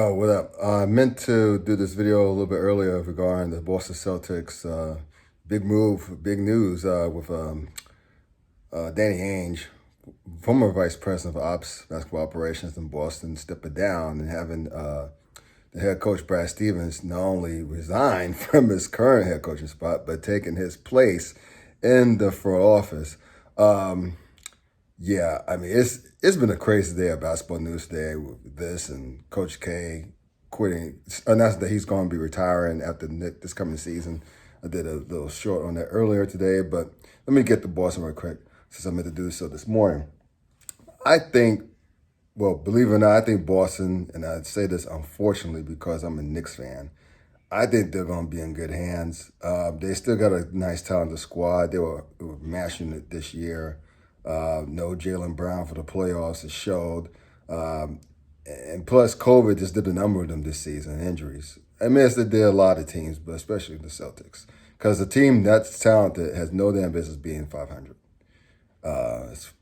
Oh, what up? I meant to do this video a little bit earlier regarding the Boston Celtics. Big move, big news with Danny Ainge, former vice president of ops, basketball operations in Boston, stepping down and having the head coach, Brad Stevens, not only resign from his current head coaching spot, but taking his place in the front office. Um, yeah, I mean it's been a crazy day of basketball news today with this and Coach K quitting, announcing that he's going to be retiring after this coming season. I did a little short on that earlier today, but let me get to Boston real quick since I meant to do so this morning. I think, well, believe it or not, I think Boston, and I say this unfortunately because I'm a Knicks fan, I think they're going to be in good hands. They still got a nice talented squad. They were mashing it this year. No Jaylen Brown for the playoffs. It showed. And plus, COVID just did a number of them this season, injuries. I mean, it's did a lot of teams, but especially the Celtics. Because a team that's talented has no damn business being 500. It's,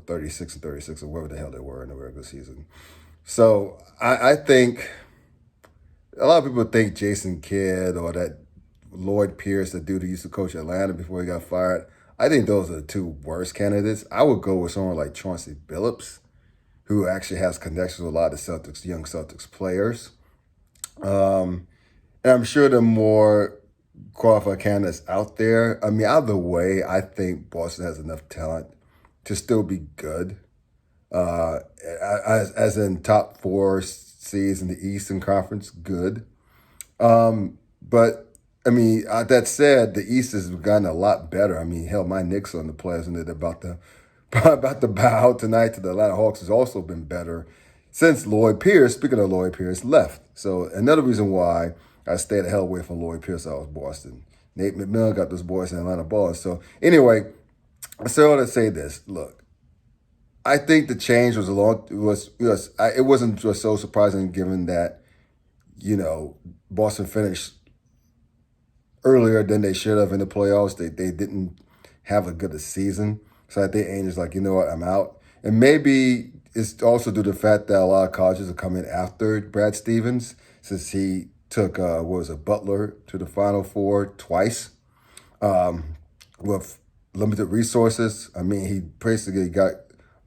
36 and 36 or whatever the hell they were in the regular season. So I think a lot of people think Jason Kidd or that Lloyd Pierce, the dude who used to coach Atlanta before he got fired. I think those are the two worst candidates. I would go with someone like Chauncey Billups, who actually has connections with a lot of Celtics, young Celtics players. And I'm sure there are more qualified candidates out there. I mean, either way, I think Boston has enough talent to still be good. Uh, as in top four seeds in the Eastern Conference, good. But I mean, that said, the East has gotten a lot better. I mean, hell, my Knicks on the players and they're about to about to bow out tonight to the Atlanta Hawks has also been better since Lloyd Pierce. Speaking of Lloyd Pierce, left. So another reason why I stayed the hell away from Lloyd Pierce, I was Boston. Nate McMillan got those boys in Atlanta balling. So anyway, I say all to say this. Look, I think the change was it wasn't just so surprising given that Boston finished earlier than they should have in the playoffs. They didn't have a good a season. So I think Ainge is like, you know what, I'm out. And maybe it's also due to the fact that a lot of colleges are coming after Brad Stevens since he took, Butler to the Final Four twice with limited resources. I mean, he basically got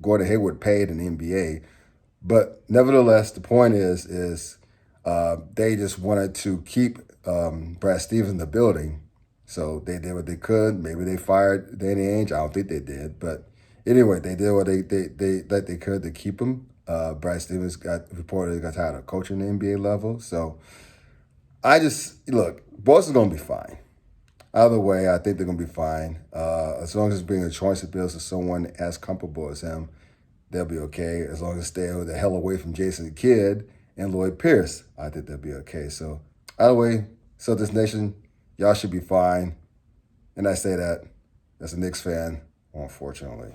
Gordon Hayward paid in the NBA. But nevertheless, the point is they just wanted to keep Brad Stevens in the building. So they did what they could. Maybe they fired Danny Ainge. I don't think they did. But anyway, they did what they could to keep him. Brad Stevens reportedly got tired of coaching the NBA level. So look, Boston's going to be fine. Either way, I think they're going to be fine. As long as it's being a choice of bills to someone as comfortable as him, they'll be okay. As long as they stay the hell away from Jason Kidd and Lloyd Pierce, I think they'll be okay. So either way, Celtics Nation, y'all should be fine. And I say that as a Knicks fan, unfortunately.